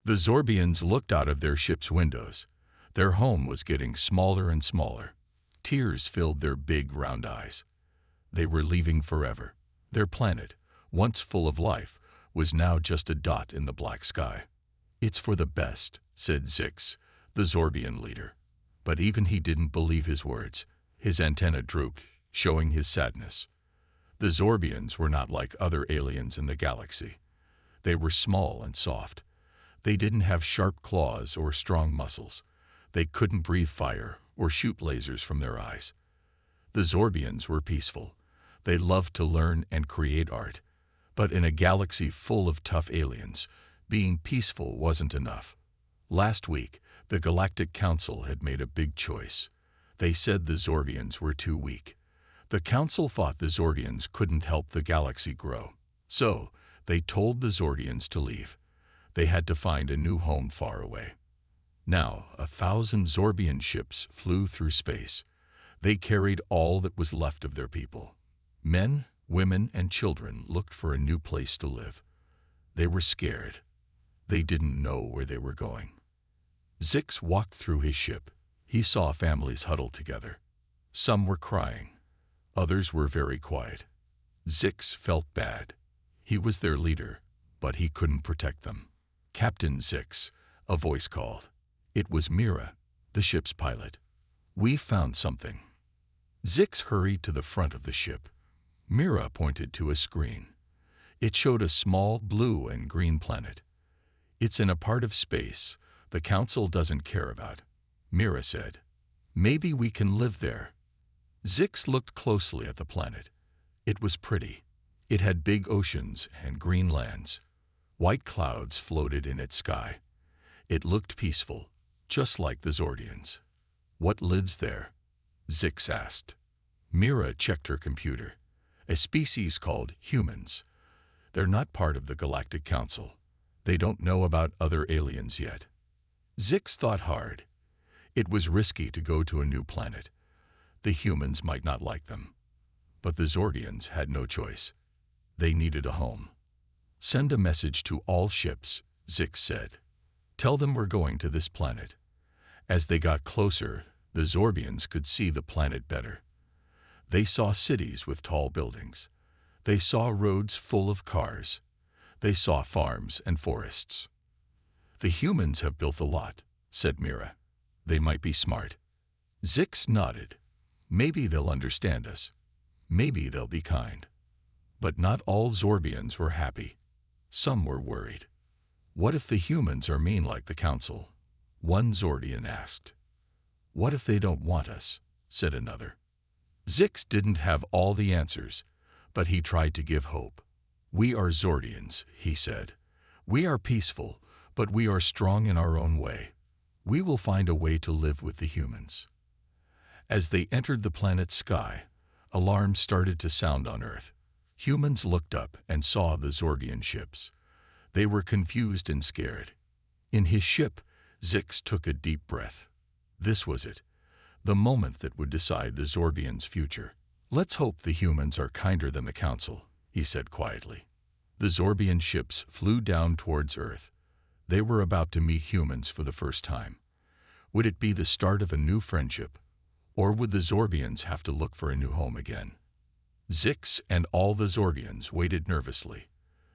The Zorbians looked out of their ship's windows. Their home was getting smaller and smaller. Tears filled their big round eyes. They were leaving forever. Their planet, once full of life, was now just a dot in the black sky. "It's for the best," said Zix, the Zorbian leader. But even he didn't believe his words. His antenna drooped, showing his sadness. The Zorbians were not like other aliens in the galaxy. They were small and soft. They didn't have sharp claws or strong muscles. They couldn't breathe fire or shoot lasers from their eyes. The Zorbians were peaceful. They loved to learn and create art. But in a galaxy full of tough aliens, being peaceful wasn't enough. Last week, the Galactic Council had made a big choice. They said the Zorbians were too weak. The Council thought the Zorbians couldn't help the galaxy grow. So, they told the Zorbians to leave. They had to find a new home far away. Now, 1,000 Zorbian ships flew through space. They carried all that was left of their people. Men, women, and children looked for a new place to live. They were scared. They didn't know where they were going. Zix walked through his ship. He saw families huddled together. Some were crying. Others were very quiet. Zix felt bad. He was their leader, but he couldn't protect them. "Captain Zix," a voice called. It was Mira, the ship's pilot. "We found something." Zix hurried to the front of the ship. Mira pointed to a screen. It showed a small blue and green planet. "It's in a part of space the Council doesn't care about," Mira said. "Maybe we can live there." Zix looked closely at the planet. It was pretty. It had big oceans and green lands. White clouds floated in its sky. It looked peaceful, just like the Zordians. "What lives there?" Zix asked. Mira checked her computer. "A species called humans. They're not part of the Galactic Council. They don't know about other aliens yet." Zix thought hard. It was risky to go to a new planet. The humans might not like them. But the Zordians had no choice. They needed a home. "Send a message to all ships," Zix said. "Tell them we're going to this planet." As they got closer, the Zorbians could see the planet better. They saw cities with tall buildings. They saw roads full of cars. They saw farms and forests. "The humans have built a lot," said Mira. "They might be smart." Zix nodded. "Maybe they'll understand us. Maybe they'll be kind." But not all Zorbians were happy. Some were worried. "What if the humans are mean like the Council?" one Zordian asked. "What if they don't want us?" said another. Zix didn't have all the answers, but he tried to give hope. "We are Zordians," he said. "We are peaceful, but we are strong in our own way. We will find a way to live with the humans." As they entered the planet's sky, alarms started to sound on Earth. Humans looked up and saw the Zordian ships. They were confused and scared. In his ship, Zix took a deep breath. This was it, the moment that would decide the Zordians' future. "Let's hope the humans are kinder than the Council," he said quietly. The Zorbian ships flew down towards Earth. They were about to meet humans for the first time. Would it be the start of a new friendship, or would the Zorbians have to look for a new home again? Zix and all the Zorbians waited nervously.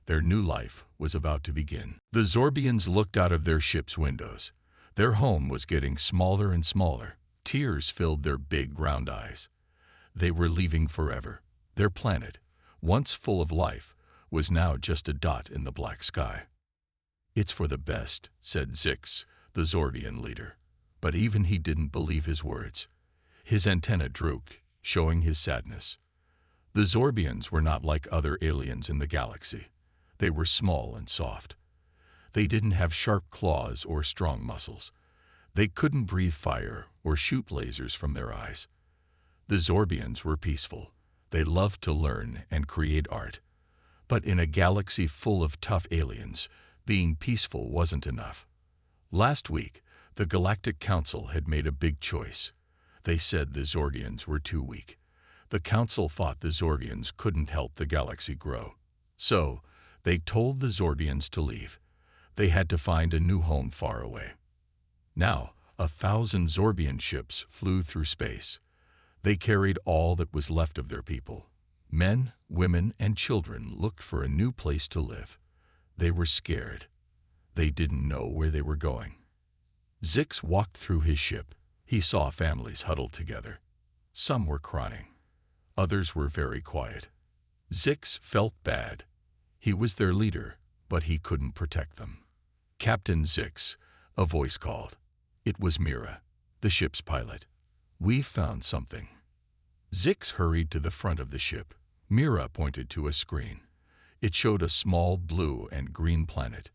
Their new life was about to begin. The Zorbians looked out of their ship's windows. Their home was getting smaller and smaller. Tears filled their big round eyes. They were leaving forever. Their planet, once full of life, was now just a dot in the black sky. "It's for the best," said Zix, the Zordian leader. But even he didn't believe his words. His antenna drooped, showing his sadness. The Zorbians were not like other aliens in the galaxy. They were small and soft. They didn't have sharp claws or strong muscles. They couldn't breathe fire or shoot lasers from their eyes. The Zorbians were peaceful. They loved to learn and create art. But in a galaxy full of tough aliens, being peaceful wasn't enough. Last week, the Galactic Council had made a big choice. They said the Zordians were too weak. The Council thought the Zordians couldn't help the galaxy grow. So, they told the Zordians to leave. They had to find a new home far away. Now, 1,000 Zorbian ships flew through space. They carried all that was left of their people. Men, women, and children looked for a new place to live. They were scared. They didn't know where they were going. Zix walked through his ship. He saw families huddled together. Some were crying. Others were very quiet. Zix felt bad. He was their leader, but he couldn't protect them. "Captain Zix," a voice called. It was Mira, the ship's pilot. "We've found something." Zix hurried to the front of the ship. Mira pointed to a screen. It showed a small blue and green planet.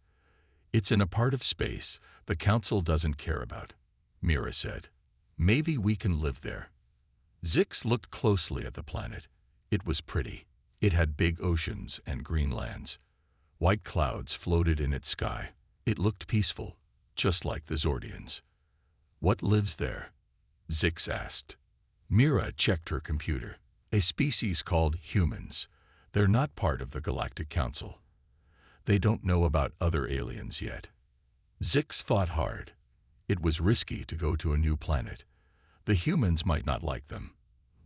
"It's in a part of space the Council doesn't care about," Mira said. "Maybe we can live there." Zix looked closely at the planet. It was pretty. It had big oceans and green lands. White clouds floated in its sky. It looked peaceful, just like the Zordians. "What lives there?" Zix asked. Mira checked her computer. "A species called humans. They're not part of the Galactic Council. They don't know about other aliens yet." Zix thought hard. It was risky to go to a new planet. The humans might not like them,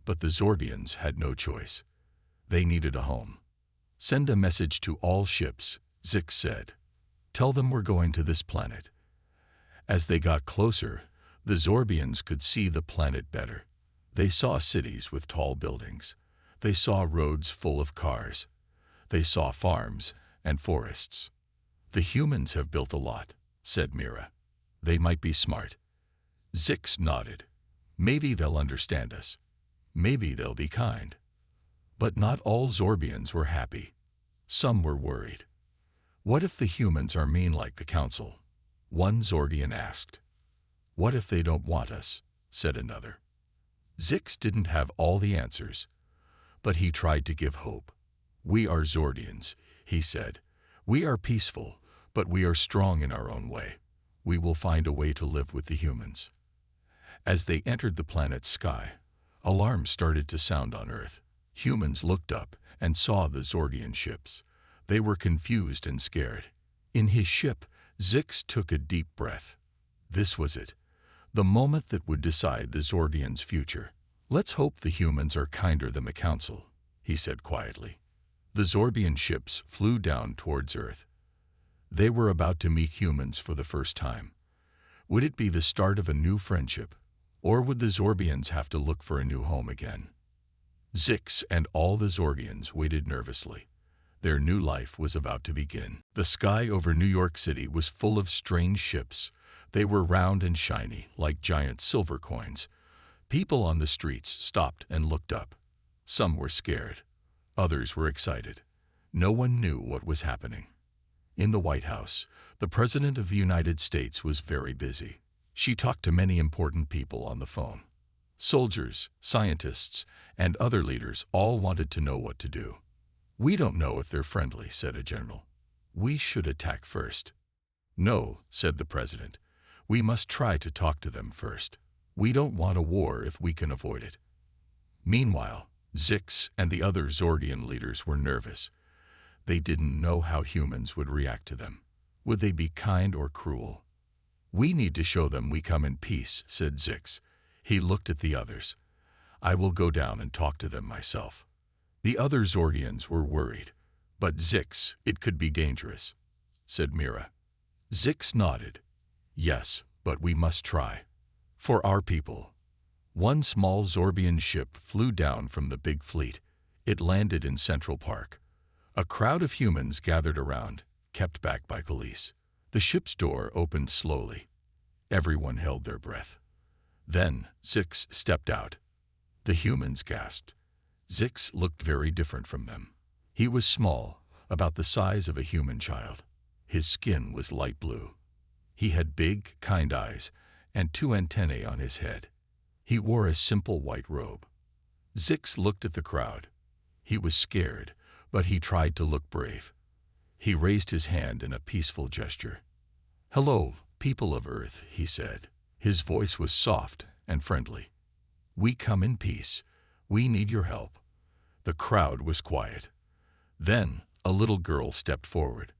but the Zordians had no choice. They needed a home. "Send a message to all ships," Zix said. "Tell them we're going to this planet." As they got closer, the Zorbians could see the planet better. They saw cities with tall buildings. They saw roads full of cars. They saw farms and forests. "The humans have built a lot," said Mira. "They might be smart." Zix nodded. "Maybe they'll understand us. Maybe they'll be kind." But not all Zorbians were happy. Some were worried. "What if the humans are mean like the Council?" one Zordian asked. "What if they don't want us?" said another. Zix didn't have all the answers, but he tried to give hope. "We are Zordians," he said. "We are peaceful, but we are strong in our own way. We will find a way to live with the humans." As they entered the planet's sky, alarms started to sound on Earth. Humans looked up and saw the Zordian ships. They were confused and scared. In his ship, Zix took a deep breath. This was it, the moment that would decide the Zordians' future. "Let's hope the humans are kinder than the Council," he said quietly. The Zorbian ships flew down towards Earth. They were about to meet humans for the first time. Would it be the start of a new friendship, or would the Zorbians have to look for a new home again? Zix and all the Zordians waited nervously. Their new life was about to begin. The sky over New York City was full of strange ships. They were round and shiny, like giant silver coins. People on the streets stopped and looked up. Some were scared. Others were excited. No one knew what was happening. In the White House, the President of the United States was very busy. She talked to many important people on the phone. Soldiers, scientists, and other leaders all wanted to know what to do. "We don't know if they're friendly," said a general. "We should attack first." "No," said the president. "We must try to talk to them first. We don't want a war if we can avoid it." Meanwhile, Zix and the other Zordian leaders were nervous. They didn't know how humans would react to them. Would they be kind or cruel? "We need to show them we come in peace," said Zix. He looked at the others. "I will go down and talk to them myself." The other Zordians were worried. "But Zix, it could be dangerous," said Mira. Zix nodded. "Yes, but we must try. For our people." One small Zorbian ship flew down from the big fleet. It landed in Central Park. A crowd of humans gathered around, kept back by police. The ship's door opened slowly. Everyone held their breath. Then Zix stepped out. The humans gasped. Zix looked very different from them. He was small, about the size of a human child. His skin was light blue. He had big, kind eyes and 2 antennae on his head. He wore a simple white robe. Zix looked at the crowd. He was scared, but he tried to look brave. He raised his hand in a peaceful gesture. "Hello, people of Earth," he said. His voice was soft and friendly. "We come in peace. We need your help." The crowd was quiet. Then a little girl stepped forward.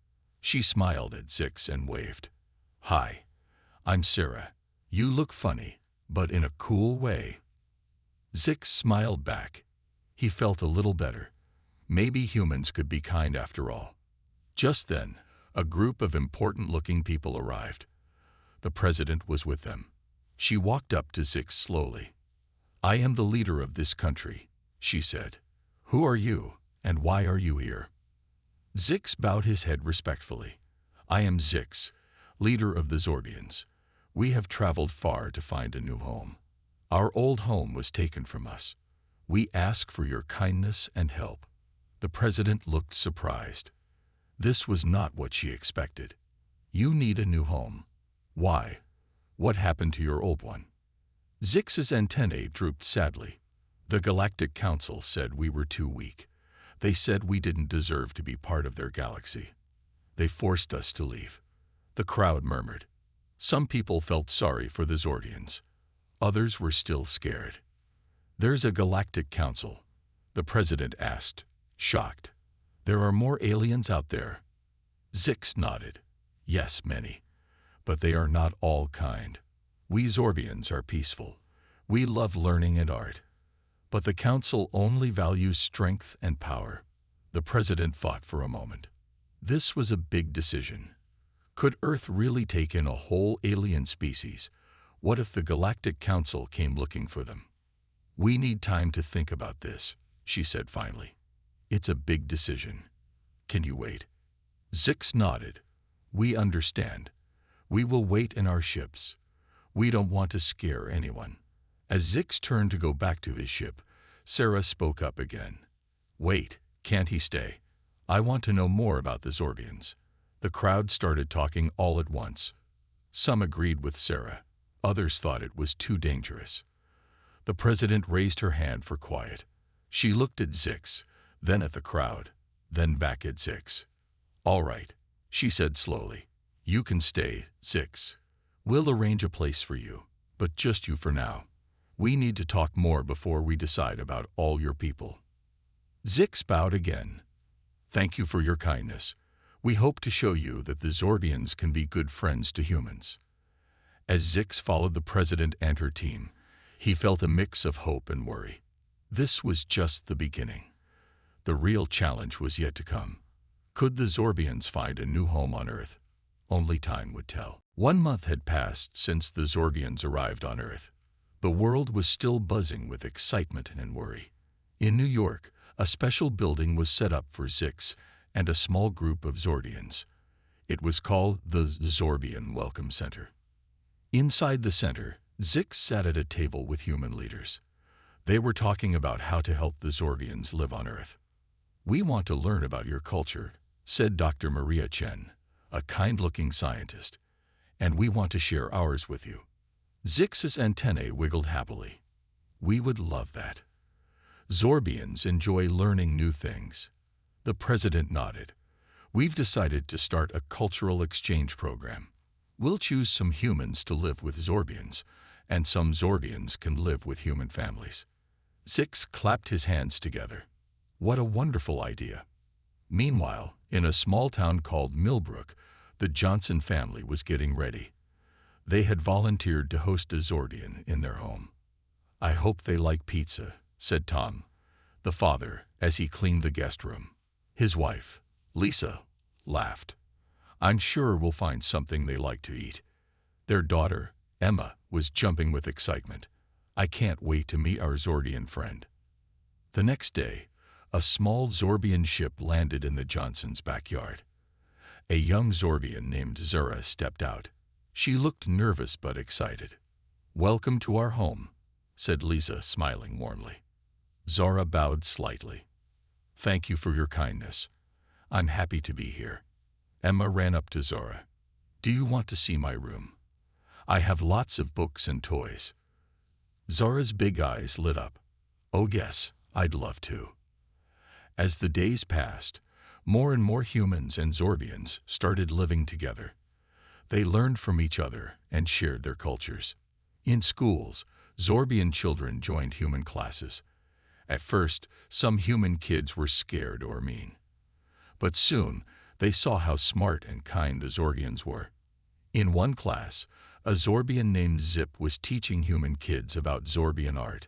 She smiled at Zix and waved. "Hi, I'm Sarah. You look funny, but in a cool way." Zix smiled back. He felt a little better. Maybe humans could be kind after all. Just then, a group of important-looking people arrived. The president was with them. She walked up to Zix slowly. "I am the leader of this country," she said. "Who are you, and why are you here?" Zix bowed his head respectfully. "I am Zix, leader of the Zorbians. We have traveled far to find a new home. Our old home was taken from us. We ask for your kindness and help." The president looked surprised. This was not what she expected. "You need a new home. Why? What happened to your old one?" Zix's antennae drooped sadly. "The Galactic Council said we were too weak. They said we didn't deserve to be part of their galaxy. They forced us to leave." The crowd murmured. Some people felt sorry for the Zordians. Others were still scared. "There's a Galactic Council?" the president asked, shocked. "There are more aliens out there?" Zix nodded. "Yes, many. But they are not all kind. We Zorbians are peaceful. We love learning and art. But the Council only values strength and power." The president thought for a moment. This was a big decision. Could Earth really take in a whole alien species? What if the Galactic Council came looking for them? "We need time to think about this," she said finally. "It's a big decision. Can you wait?" Zix nodded. "We understand. We will wait in our ships. We don't want to scare anyone." As Zix turned to go back to his ship, Sarah spoke up again. "Wait, can't he stay? I want to know more about the Zorbians." The crowd started talking all at once. Some agreed with Sarah. Others thought it was too dangerous. The president raised her hand for quiet. She looked at Zix, then at the crowd, then back at Zix. "All right," she said slowly. "You can stay, Zix. We'll arrange a place for you, but just you for now. We need to talk more before we decide about all your people." Zix bowed again. "Thank you for your kindness. We hope to show you that the Zorbians can be good friends to humans." As Zix followed the president and her team, he felt a mix of hope and worry. This was just the beginning. The real challenge was yet to come. Could the Zorbians find a new home on Earth? Only time would tell. 1 month had passed since the Zorbians arrived on Earth. The world was still buzzing with excitement and worry. In New York, a special building was set up for Zix and a small group of Zordians. It was called the Zorbian Welcome Center. Inside the center, Zix sat at a table with human leaders. They were talking about how to help the Zorbians live on Earth. "We want to learn about your culture," said Dr. Maria Chen, a kind-looking scientist, "and we want to share ours with you." Zix's antennae wiggled happily. "We would love that. Zorbians enjoy learning new things." The president nodded. "We've decided to start a cultural exchange program. We'll choose some humans to live with Zorbians, and some Zorbians can live with human families." Zix clapped his hands together. What a wonderful idea. Meanwhile, in a small town called Millbrook, the Johnson family was getting ready. They had volunteered to host a Zordian in their home. "I hope they like pizza," said Tom, the father, as he cleaned the guest room. His wife, Lisa, laughed. "I'm sure we'll find something they like to eat." Their daughter, Emma, was jumping with excitement. "I can't wait to meet our Zordian friend." The next day, a small Zorbian ship landed in the Johnsons' backyard. A young Zorbian named Zura stepped out. She looked nervous but excited. "Welcome to our home," said Lisa, smiling warmly. Zara bowed slightly. "Thank you for your kindness. I'm happy to be here." Emma ran up to Zara. "Do you want to see my room? I have lots of books and toys." Zara's big eyes lit up. "Oh yes, I'd love to." As the days passed, more and more humans and Zorbians started living together. They learned from each other and shared their cultures. In schools, Zorbian children joined human classes. At first, some human kids were scared or mean. But soon, They saw how smart and kind the Zorbians were. In one class, a Zorbian named Zip was teaching human kids about Zorbian art.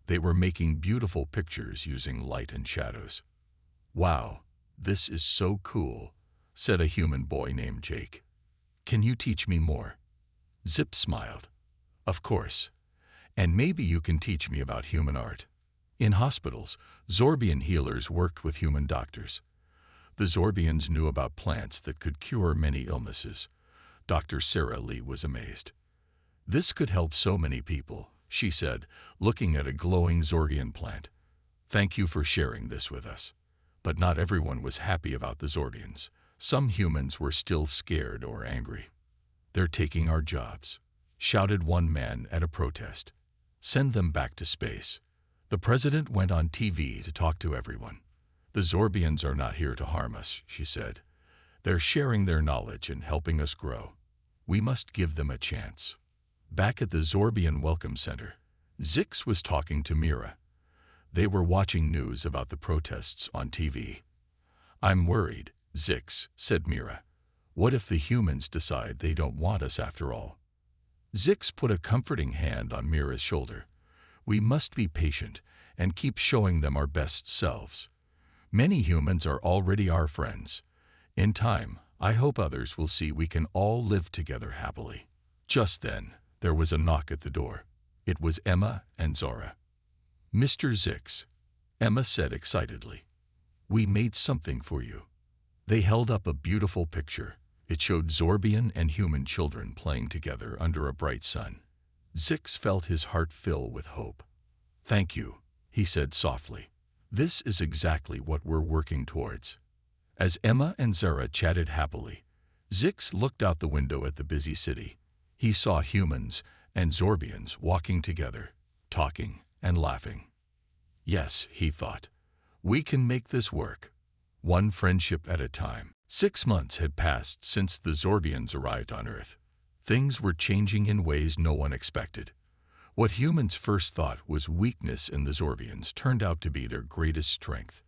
They were making beautiful pictures using light and shadows. "Wow, this is so cool," said a human boy named Jake. "Can you teach me more?" Zip smiled. "Of course. And maybe you can teach me about human art." In hospitals, Zorbian healers worked with human doctors. The Zorbians knew about plants that could cure many illnesses. Dr. Sarah Lee was amazed. "This could help so many people," she said, looking at a glowing Zorbian plant. "Thank you for sharing this with us." But not everyone was happy about the Zorbians. Some humans were still scared or angry. "They're taking our jobs," shouted one man at a protest. "Send them back to space." The president went on TV to talk to everyone. "The Zorbians are not here to harm us," she said. "They're sharing their knowledge and helping us grow. We must give them a chance." Back at the Zorbian Welcome Center, Zix was talking to Mira. They were watching news about the protests on TV. "I'm worried," Zix said. "Mira, what if the humans decide they don't want us after all?" Zix put a comforting hand on Mira's shoulder. "We must be patient and keep showing them our best selves. Many humans are already our friends. In time, I hope others will see we can all live together happily." Just then, there was a knock at the door. It was Emma and Zora. "Mr. Zix," Emma said excitedly, "we made something for you." They held up a beautiful picture. It showed Zorbian and human children playing together under a bright sun. Zix felt his heart fill with hope. "Thank you," he said softly. "This is exactly what we're working towards." As Emma and Zara chatted happily, Zix looked out the window at the busy city. He saw humans and Zorbians walking together, talking and laughing. "Yes," he thought, "we can make this work, one friendship at a time." 6 months had passed since the Zorbians arrived on Earth. Things were changing in ways no one expected. What humans first thought was weakness in the Zorbians turned out to be their greatest strength.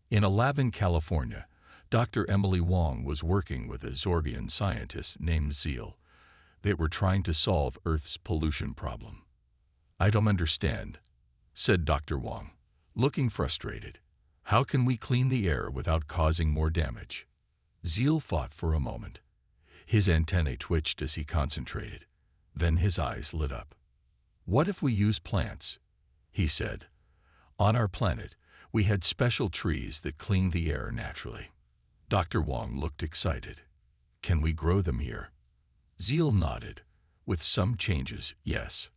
In a lab in California, Dr. Emily Wong was working with a Zorbian scientist named Zeal. They were trying to solve Earth's pollution problem. "I don't understand," said Dr. Wong, looking frustrated. "How can we clean the air without causing more damage?" Zeal thought for a moment. His antennae twitched as he concentrated. Then his eyes lit up. "What if we use plants?" he said. "On our planet, we had special trees that clean the air naturally." Dr. Wong looked excited. "Can we grow them here?" Zeal nodded. "With some changes, yes.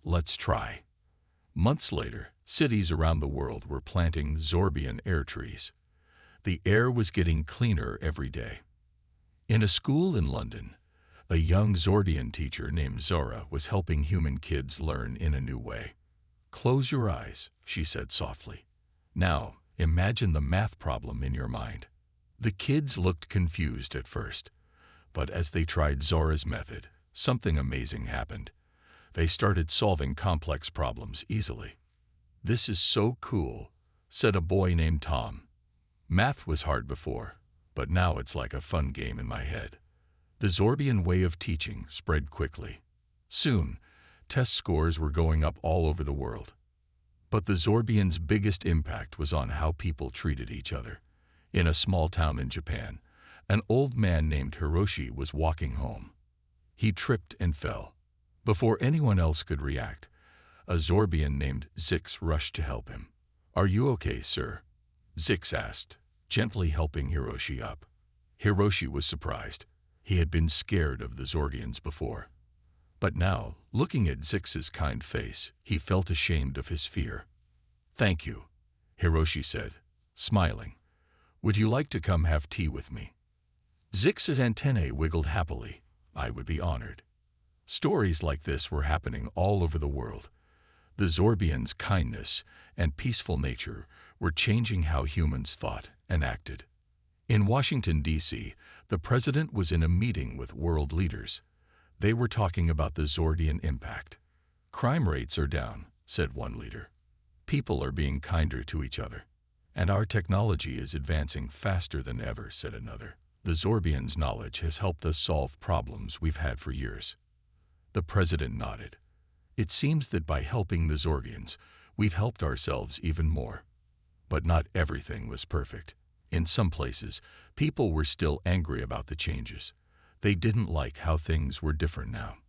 Let's try." Months later, cities around the world were planting Zorbian air trees. The air was getting cleaner every day. In a school in London, a young Zorbian teacher named Zora was helping human kids learn in a new way. "Close your eyes," she said softly. "Now, imagine the math problem in your mind." The kids looked confused at first, but as they tried Zora's method, something amazing happened. They started solving complex problems easily. "This is so cool," said a boy named Tom. "Math was hard before, but now it's like a fun game in my head." The Zorbian way of teaching spread quickly. Soon, test scores were going up all over the world. But the Zorbians' biggest impact was on how people treated each other. In a small town in Japan, an old man named Hiroshi was walking home. He tripped and fell. Before anyone else could react, a Zorbian named Zix rushed to help him. "Are you okay, sir?" Zix asked, gently helping Hiroshi up. Hiroshi was surprised. He had been scared of the Zorbians before. But now, looking at Zix's kind face, he felt ashamed of his fear. "Thank you," Hiroshi said, smiling. "Would you like to come have tea with me?" Zix's antennae wiggled happily. "I would be honored." Stories like this were happening all over the world. The Zorbians' kindness and peaceful nature were changing how humans thought and acted. In Washington, D.C., the president was in a meeting with world leaders. They were talking about the Zorbian impact. "Crime rates are down," said one leader. "People are being kinder to each other." "And our technology is advancing faster than ever," said another. "The Zorbians' knowledge has helped us solve problems we've had for years." The president nodded. "It seems that by helping the Zorbians, we've helped ourselves even more." But not everything was perfect. In some places, people were still angry about the changes. They didn't like how things were different now.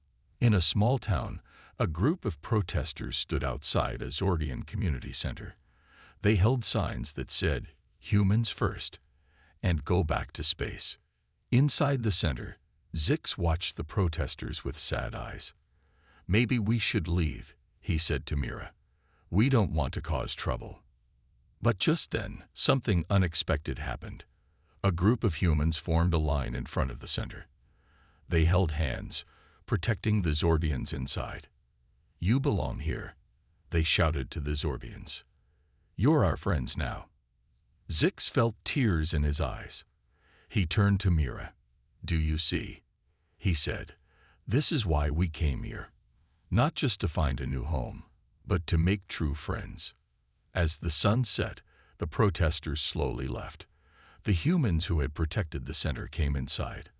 In a small town, a group of protesters stood outside a Zordian community center. They held signs that said, "Humans first," and "Go back to space." Inside the center, Zix watched the protesters with sad eyes. "Maybe we should leave," he said to Mira. "We don't want to cause trouble." But just then, something unexpected happened. A group of humans formed a line in front of the center. They held hands, protecting the Zorbians inside. "You belong here," they shouted to the Zorbians. "You're our friends now." Zix felt tears in his eyes. He turned to Mira. "Do you see?" he said. "This is why we came here. Not just to find a new home, but to make true friends." As the sun set, the protesters slowly left. The humans who had protected the center came inside.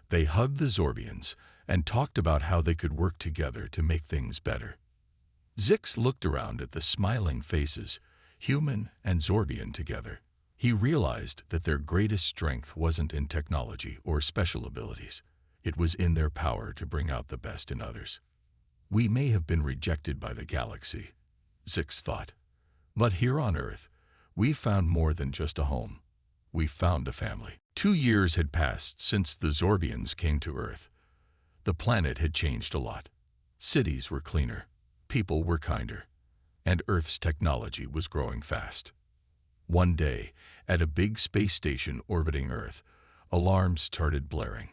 They hugged the Zorbians and talked about how they could work together to make things better. Zix looked around at the smiling faces, human and Zorbian together. He realized that their greatest strength wasn't in technology or special abilities. It was in their power to bring out the best in others. "We may have been rejected by the galaxy," Zix thought. "But here on Earth, we found more than just a home. We found a family." 2 years had passed since the Zorbians came to Earth. The planet had changed a lot. Cities were cleaner, people were kinder, and Earth's technology was growing fast. One day, at a big space station orbiting Earth, alarms started blaring.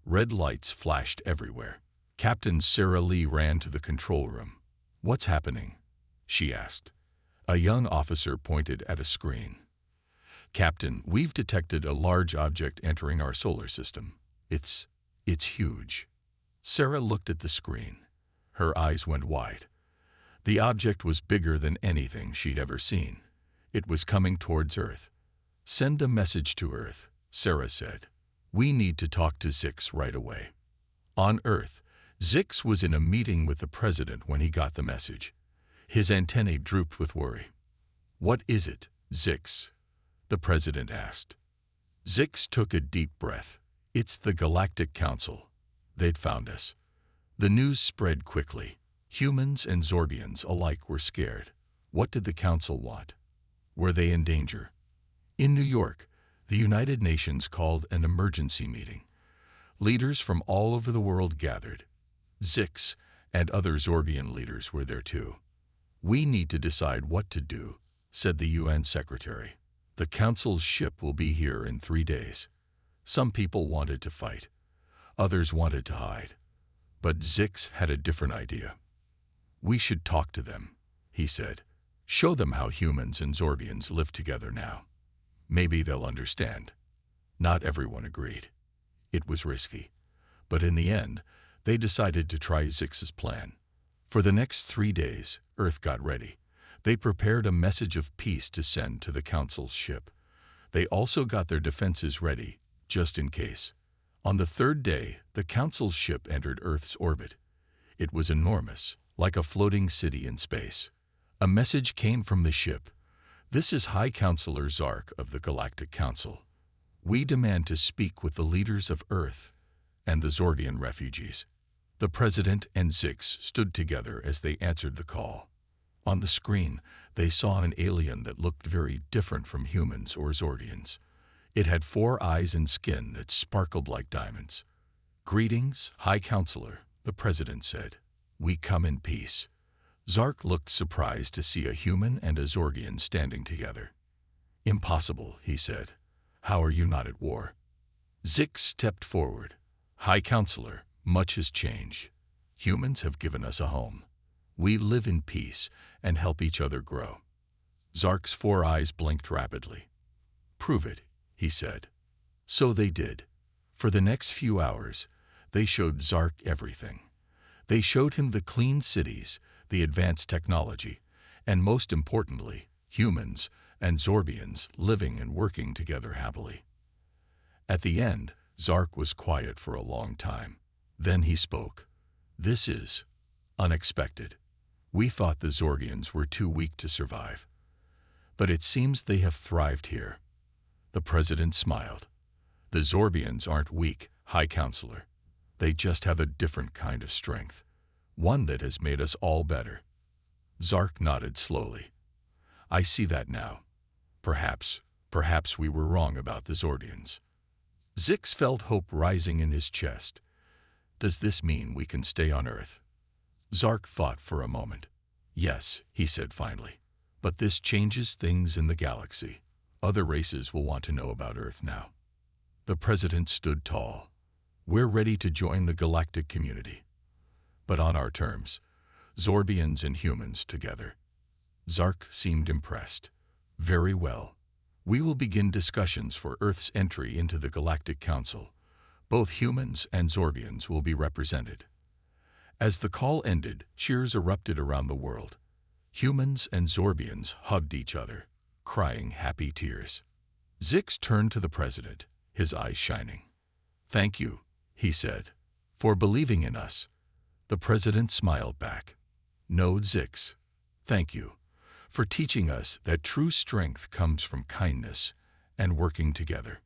Red lights flashed everywhere. Captain Sarah Lee ran to the control room. "What's happening?" she asked. A young officer pointed at a screen. "Captain, we've detected a large object entering our solar system. It's huge." Sarah looked at the screen. Her eyes went wide. The object was bigger than anything she'd ever seen. It was coming towards Earth. "Send a message to Earth," Sarah said. "We need to talk to Zix right away." On Earth, Zix was in a meeting with the president when he got the message. His antennae drooped with worry. "What is it, Zix?" the president asked. Zix took a deep breath. "It's the Galactic Council. They'd found us." The news spread quickly. Humans and Zorbians alike were scared. What did the council want? Were they in danger? In New York, the United Nations called an emergency meeting. Leaders from all over the world gathered. Zix and other Zorbian leaders were there too. "We need to decide what to do," said the UN secretary. "The council's ship will be here in 3 days." Some people wanted to fight. Others wanted to hide. But Zix had a different idea. "We should talk to them," he said. "Show them how humans and Zorbians live together now. Maybe they'll understand." Not everyone agreed. It was risky. But in the end, they decided to try Zix's plan. For the next 3 days, Earth got ready. They prepared a message of peace to send to the Council's ship. They also got their defenses ready, just in case. On the 3rd day, the Council's ship entered Earth's orbit. It was enormous, like a floating city in space. A message came from the ship. "This is High Counselor Zark of the Galactic Council. We demand to speak with the leaders of Earth and the Zordian refugees." The president and Zix stood together as they answered the call. On the screen, they saw an alien that looked very different from humans or Zordians. It had 4 eyes and skin that sparkled like diamonds. "Greetings, High Counselor," the president said. "We come in peace." Zark looked surprised to see a human and a Zordian standing together. "Impossible," he said. "How are you not at war?" Zix stepped forward. "High Counselor, much has changed. Humans have given us a home. We live in peace and help each other grow." Zark's 4 eyes blinked rapidly. "Prove it," he said. So they did. For the next few hours, they showed Zark everything. They showed him the clean cities, the advanced technology, and most importantly, humans, and Zorbians living and working together happily. At the end, Zark was quiet for a long time. Then he spoke. "This is unexpected. We thought the Zorgians were too weak to survive. But it seems they have thrived here." The president smiled. "The Zorbians aren't weak, High Counselor. They just have a different kind of strength, one that has made us all better." Zark nodded slowly. "I see that now. Perhaps we were wrong about the Zordians." Zix felt hope rising in his chest. "Does this mean we can stay on Earth?" Zark thought for a moment. "Yes," he said finally. "But this changes things in the galaxy. Other races will want to know about Earth now." The president stood tall. "We're ready to join the galactic community. But on our terms, Zorbians and humans together." Zark seemed impressed. "Very well. We will begin discussions for Earth's entry into the Galactic Council. Both humans and Zorbians will be represented." As the call ended, cheers erupted around the world. Humans and Zorbians hugged each other, crying happy tears. Zix turned to the president, his eyes shining. "Thank you," he said, "for believing in us." The president smiled back. "No, Zix. Thank you for teaching us that true strength comes from kindness and working together."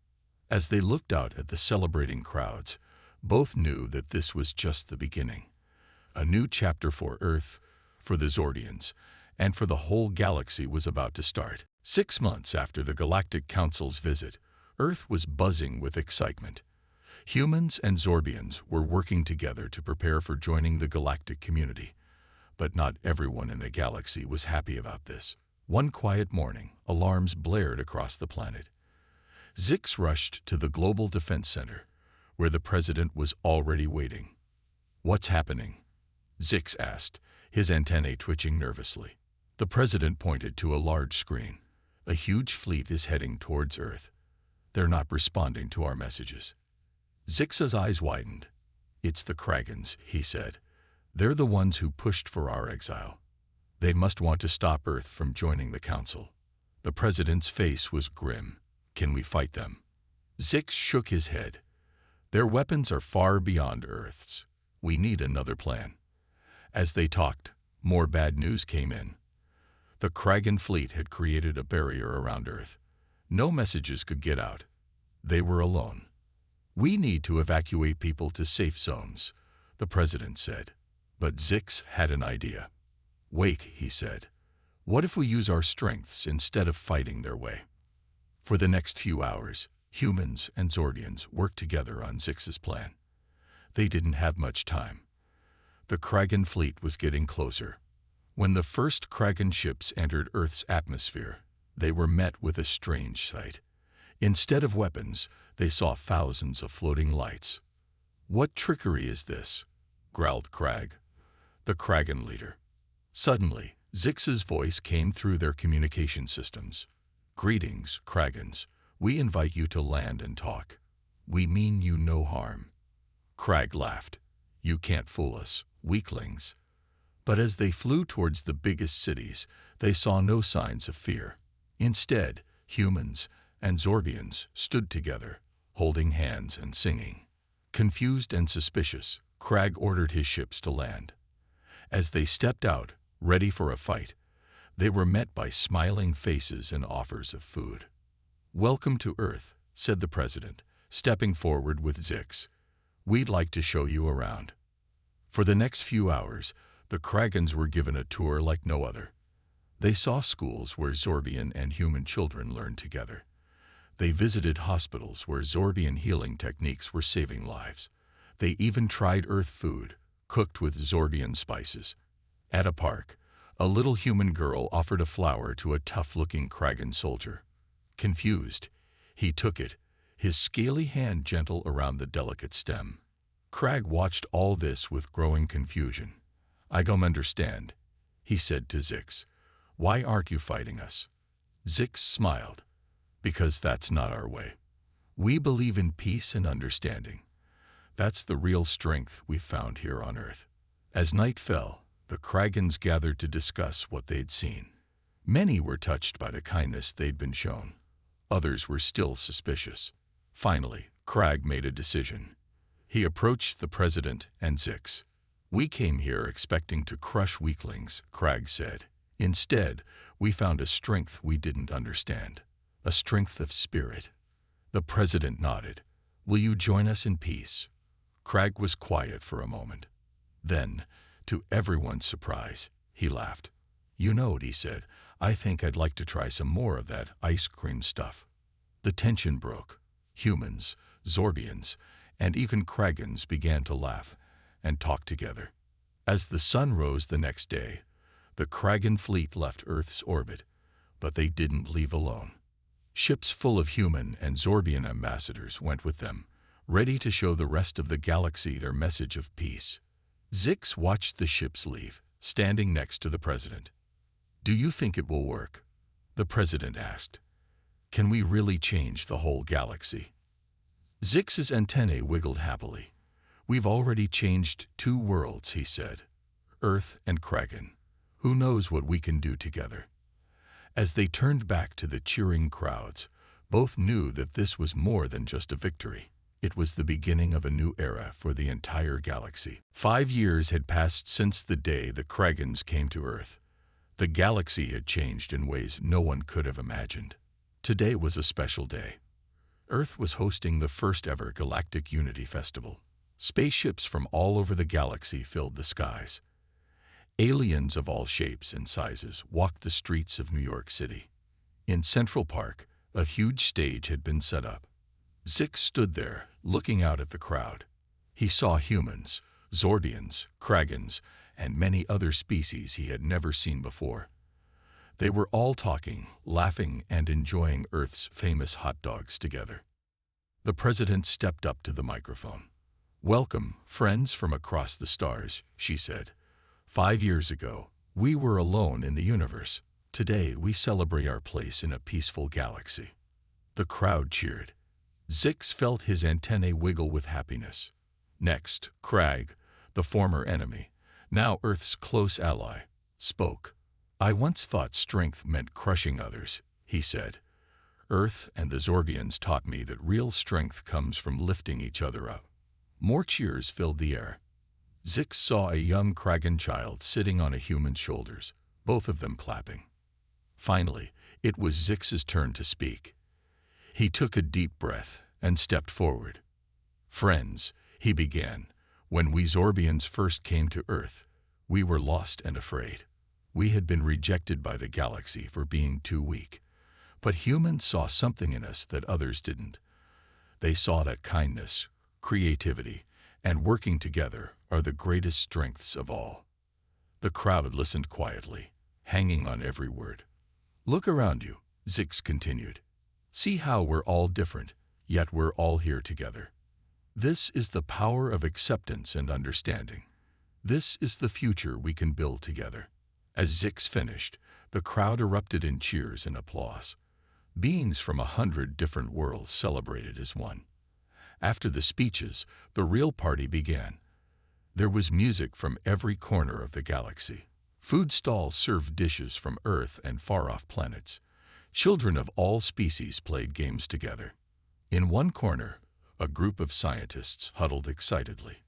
As they looked out at the celebrating crowds, both knew that this was just the beginning. A new chapter for Earth, for the Zordians, and for the whole galaxy was about to start. 6 months after the Galactic Council's visit, Earth was buzzing with excitement. Humans and Zorbians were working together to prepare for joining the galactic community. But not everyone in the galaxy was happy about this. One quiet morning, alarms blared across the planet. Zix rushed to the Global Defense Center, where the president was already waiting. "What's happening?" Zix asked, his antennae twitching nervously. The president pointed to a large screen. "A huge fleet is heading towards Earth. They're not responding to our messages." Zix's eyes widened. "It's the Kragans," he said. "They're the ones who pushed for our exile. They must want to stop Earth from joining the Council." The president's face was grim. "Can we fight them?" Zix shook his head. "Their weapons are far beyond Earth's. We need another plan." As they talked, more bad news came in. The Kragan fleet had created a barrier around Earth. No messages could get out. They were alone. "We need to evacuate people to safe zones," the president said. But Zix had an idea. "Wait," he said. "What if we use our strengths instead of fighting their way?" For the next few hours, humans and Zordians worked together on Zix's plan. They didn't have much time. The Kragan fleet was getting closer. When the first Kragan ships entered Earth's atmosphere, they were met with a strange sight. Instead of weapons, they saw thousands of floating lights. "What trickery is this?" growled Krag, the Kragan leader. Suddenly, Zix's voice came through their communication systems. "Greetings, Kragans. We invite you to land and talk. We mean you no harm." Krag laughed. "You can't fool us, weaklings." But as they flew towards the biggest cities, they saw no signs of fear. Instead, humans and Zorbians stood together, holding hands and singing. Confused and suspicious, Krag ordered his ships to land. As they stepped out, ready for a fight, they were met by smiling faces and offers of food. "Welcome to Earth," said the president, stepping forward with Zix. "We'd like to show you around." For the next few hours, the Kragans were given a tour like no other. They saw schools where Zorbian and human children learned together. They visited hospitals where Zorbian healing techniques were saving lives. They even tried Earth food, cooked with Zorbian spices. At a park, a little human girl offered a flower to a tough-looking Kragan soldier. Confused, he took it, his scaly hand gentle around the delicate stem. Krag watched all this with growing confusion. "I don't understand," he said to Zix. "Why aren't you fighting us?" Zix smiled. "Because that's not our way. We believe in peace and understanding. That's the real strength we found here on Earth." As night fell, the Kragans gathered to discuss what they'd seen. Many were touched by the kindness they'd been shown. Others were still suspicious. Finally, Crag made a decision. He approached the president and Zix. "We came here expecting to crush weaklings," Crag said. "Instead, we found a strength we didn't understand. A strength of spirit." The president nodded. "Will you join us in peace?" Crag was quiet for a moment. Then, to everyone's surprise, he laughed. "You know what," he said, "I think I'd like to try some more of that ice cream stuff." The tension broke. Humans, Zorbians, and even Kragans began to laugh and talk together. As the sun rose the next day, the Kragan fleet left Earth's orbit, but they didn't leave alone. Ships full of human and Zorbian ambassadors went with them, ready to show the rest of the galaxy their message of peace. Zix watched the ships leave, standing next to the president. "Do you think it will work?" the president asked. "Can we really change the whole galaxy?" Zix's antennae wiggled happily. "We've already changed 2 worlds," he said. "Earth and Kragan. Who knows what we can do together?" As they turned back to the cheering crowds, both knew that this was more than just a victory. It was the beginning of a new era for the entire galaxy. 5 years had passed since the day the Kragans came to Earth. The galaxy had changed in ways no one could have imagined. Today was a special day. Earth was hosting the first ever Galactic Unity Festival. Spaceships from all over the galaxy filled the skies. Aliens of all shapes and sizes walked the streets of New York City. In Central Park, a huge stage had been set up. Zix stood there, looking out at the crowd. He saw humans, Zorbians, Kragans, and many other species he had never seen before. They were all talking, laughing, and enjoying Earth's famous hot dogs together. The president stepped up to the microphone. "Welcome, friends from across the stars," she said. 5 years ago, we were alone in the universe. Today, we celebrate our place in a peaceful galaxy." The crowd cheered. Zix felt his antennae wiggle with happiness. Next, Crag, the former enemy, now Earth's close ally, spoke. "I once thought strength meant crushing others," he said. "Earth and the Zorbians taught me that real strength comes from lifting each other up." More cheers filled the air. Zix saw a young Kragan child sitting on a human's shoulders, both of them clapping. Finally, it was Zix's turn to speak. He took a deep breath and stepped forward. "Friends," he began, "when we Zorbians first came to Earth, we were lost and afraid. We had been rejected by the galaxy for being too weak. But humans saw something in us that others didn't. They saw that kindness, creativity, and working together are the greatest strengths of all." The crowd listened quietly, hanging on every word. "Look around you," Zix continued. "See how we're all different, yet we're all here together. This is the power of acceptance and understanding. This is the future we can build together." As Zix finished, the crowd erupted in cheers and applause. Beings from 100 different worlds celebrated as one. After the speeches, the real party began. There was music from every corner of the galaxy. Food stalls served dishes from Earth and far-off planets. Children of all species played games together. In one corner, a group of scientists huddled excitedly.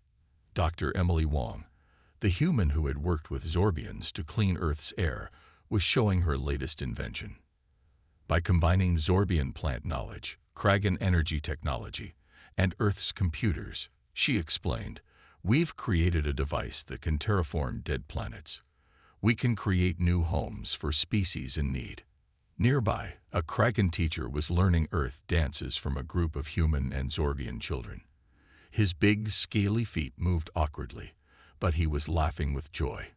Dr. Emily Wong, the human who had worked with Zorbians to clean Earth's air, was showing her latest invention. By combining Zorbian plant knowledge, Kragan energy technology, and Earth's computers, she explained, "We've created a device that can terraform dead planets. We can create new homes for species in need." Nearby, a Kragan teacher was learning Earth dances from a group of human and Zorbian children. His big, scaly feet moved awkwardly, but he was laughing with joy.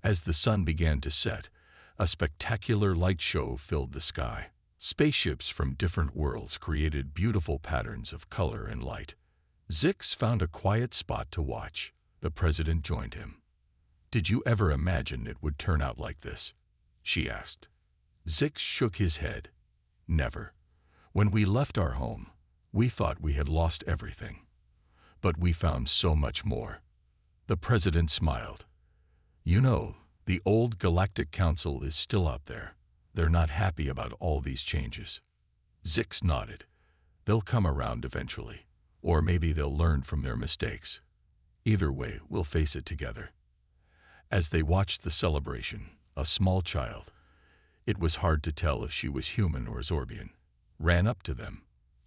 As the sun began to set, a spectacular light show filled the sky. Spaceships from different worlds created beautiful patterns of color and light. Zix found a quiet spot to watch. The president joined him. "Did you ever imagine it would turn out like this?" she asked. Zix shook his head. "Never. When we left our home, we thought we had lost everything. But we found so much more." The president smiled. "You know, The old Galactic Council is still out there. They're not happy about all these changes. Zix nodded. They'll come around eventually. Or maybe they'll learn from their mistakes. Either way, we'll face it together. As they watched the celebration, a small child, it was hard to tell if she was human or Zorbian, ran up to them.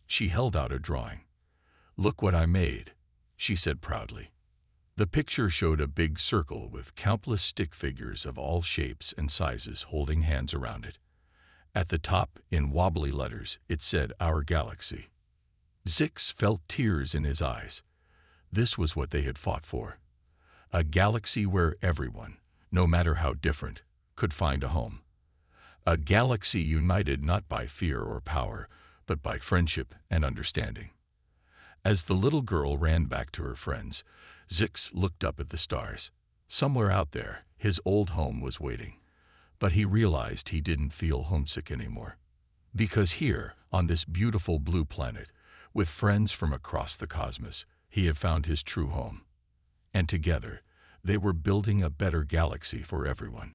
She held out a drawing. "Look what I made," she said proudly. The picture showed a big circle with countless stick figures of all shapes and sizes holding hands around it. At the top, in wobbly letters, it said, "Our Galaxy." Zix felt tears in his eyes. This was what they had fought for. A galaxy where everyone, no matter how different, could find a home. A galaxy united not by fear or power, but by friendship and understanding. As the little girl ran back to her friends, Zix looked up at the stars. Somewhere out there, his old home was waiting. But he realized he didn't feel homesick anymore. Because here, on this beautiful blue planet, with friends from across the cosmos, he had found his true home. And together, they were building a better galaxy for everyone.